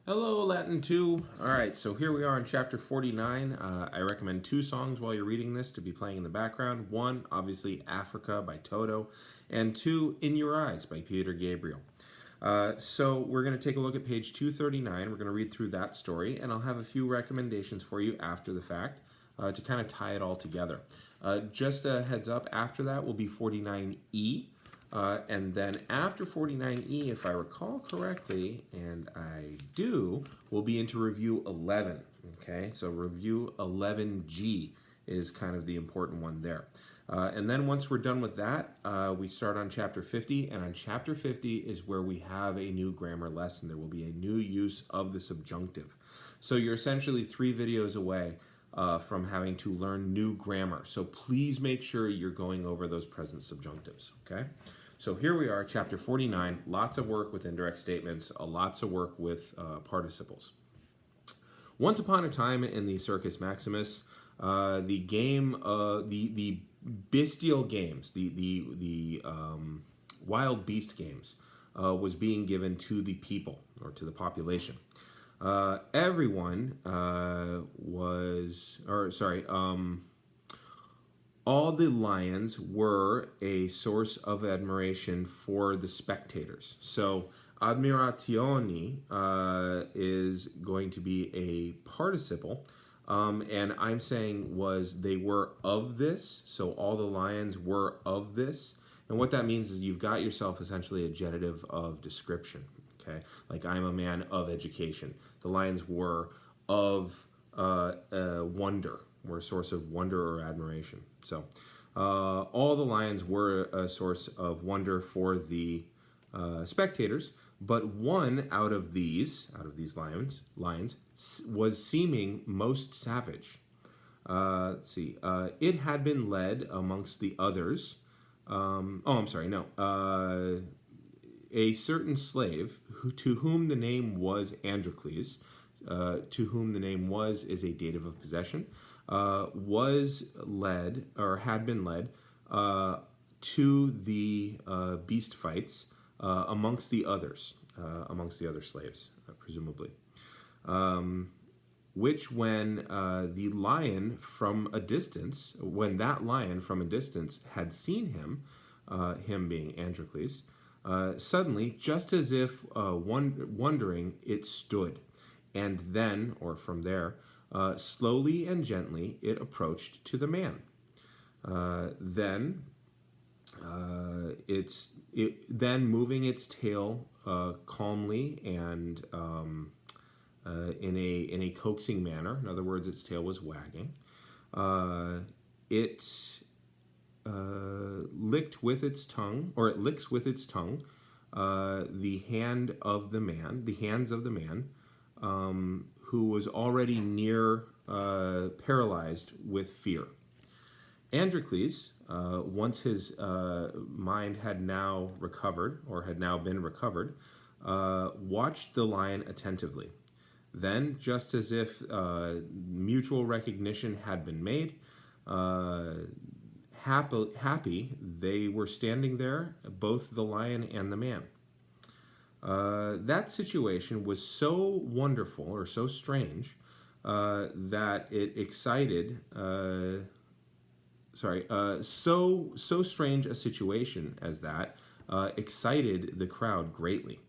Hello, Latin 2. All right, so here we are in chapter 49. I recommend two songs while you're reading this to be playing in the background. One, obviously, Africa by Toto, and two, In Your Eyes by Peter Gabriel. So we're going to take a look at page 239. We're going to read through that story, and I'll have a few recommendations for you after the fact to kind of tie it all together. Just a heads up, after that will be 49E. And then after 49E, if I recall correctly, and I do, we'll be into review 11. Okay, so review 11G is kind of the important one there. And then once we're done with that, we start on chapter 50. And on chapter 50 is where we have a new grammar lesson. There will be a new use of the subjunctive. So you're essentially 3 videos away from having to learn new grammar. So please make sure you're going over those present subjunctives, okay? So here we are, chapter 49, lots of work with indirect statements, lots of work with participles. Once upon a time in the Circus Maximus, the bestial games, the wild beast games, was being given to the people, or to the population. Everyone all the lions were a source of admiration for the spectators. So admirationi is going to be a participle, and I'm saying they were of this, so all the lions were of this. And what that means is you've got yourself essentially a genitive of description, okay? Like, I'm a man of education. The lions were of wonder, were a source of wonder or admiration. So all the lions were a source of wonder for the spectators, but one out of these lions was seeming most savage. Let's see. It had been led amongst the others. A certain slave to whom the name was Androcles, to whom the name was is a dative of possession, was led, or had been led, to the beast fights amongst the other slaves, presumably. Which when the lion from a distance, when that lion from a distance had seen him, him being Androcles, suddenly, just as if wondering, it stood. And then, or from there, slowly and gently, it approached to the man. Then moving its tail calmly and in a coaxing manner. In other words, its tail was wagging. It licks with its tongue, the hands of the man, who was already near paralyzed with fear. Androcles, once his mind had now been recovered, watched the lion attentively. Then, just as if mutual recognition had been made, happy, they were standing there, both the lion and the man. That situation was so wonderful, or so strange, that it excited. So strange a situation as that excited the crowd greatly.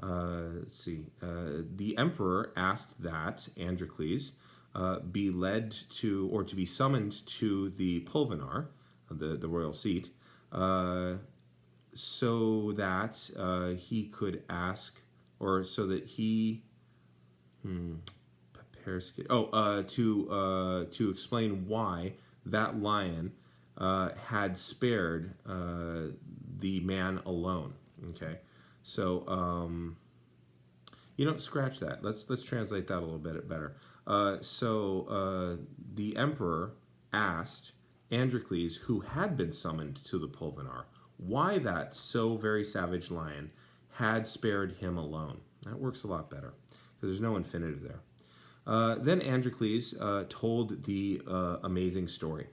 Let's see. The emperor asked that Androcles be led to, or to be summoned to the pulvinar, the royal seat, so that he could ask, or so that he to explain why that lion had spared the man alone. Okay, so scratch that. Let's translate that a little bit better. So the emperor asked Androcles, who had been summoned to the pulvinar, why that so very savage lion had spared him alone. That works a lot better because there's no infinitive there. Then Androcles told the amazing story.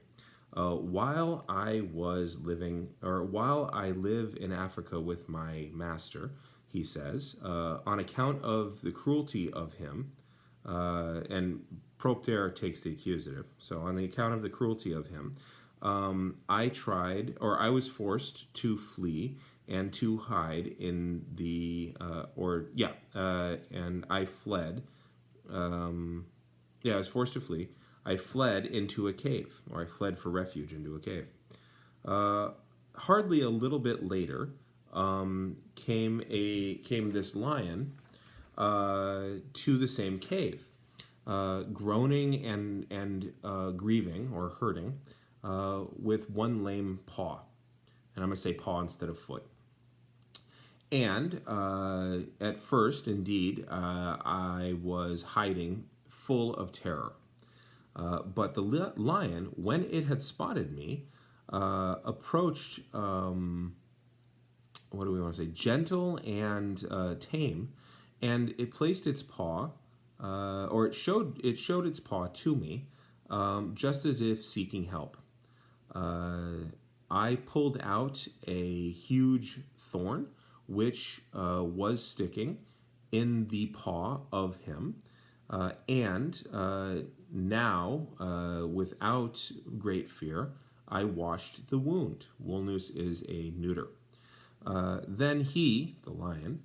While I live in Africa with my master, he says, on account of the cruelty of him, and propter takes the accusative. So on the account of the cruelty of him, I was forced to flee and to hide in and I fled. I was forced to flee. I fled into a cave, or I fled for refuge into a cave. Hardly a little bit later, came this lion to the same cave, groaning and grieving or hurting, with one lame paw, and I'm going to say paw instead of foot. And at first, indeed, I was hiding, full of terror. But the lion, when it had spotted me, approached, what do we want to say, gentle and tame, and it placed its paw, or it showed its paw to me, just as if seeking help. I pulled out a huge thorn, which was sticking in the paw of him, and now, without great fear, I washed the wound. Woolnoose is a neuter. Then he, the lion,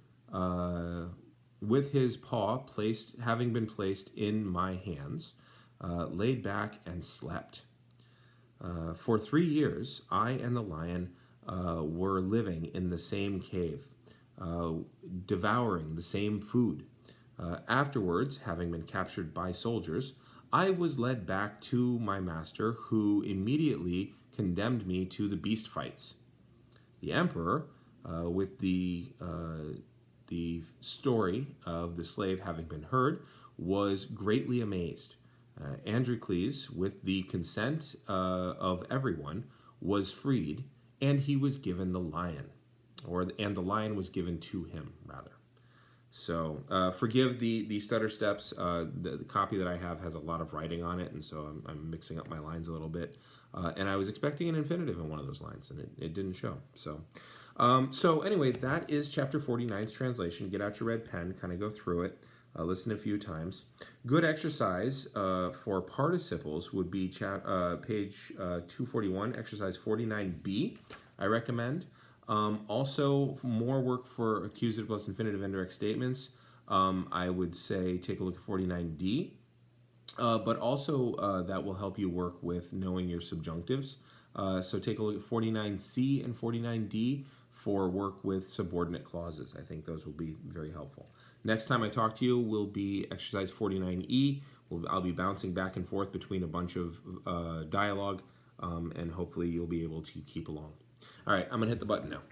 with his paw having been placed in my hands, laid back and slept. For 3 years, I and the lion were living in the same cave, devouring the same food. Afterwards, having been captured by soldiers, I was led back to my master, who immediately condemned me to the beast fights. The emperor, with the story of the slave having been heard, was greatly amazed. Androcles, with the consent of everyone, was freed, and he was given the lion, and the lion was given to him, rather. So forgive the stutter steps. The copy that I have has a lot of writing on it, and so I'm mixing up my lines a little bit. And I was expecting an infinitive in one of those lines, and it didn't show. So anyway, that is chapter 49's translation. Get out your red pen, kind of go through it, listen a few times. Good exercise for participles would be page 241, exercise 49b, I recommend. Also, more work for accusative plus infinitive indirect statements. I would say take a look at 49d. But also that will help you work with knowing your subjunctives. So take a look at 49c and 49d for work with subordinate clauses. I think those will be very helpful. Next time I talk to you will be exercise 49e. I'll be bouncing back and forth between a bunch of dialogue, and hopefully you'll be able to keep along. All right, I'm going to hit the button now.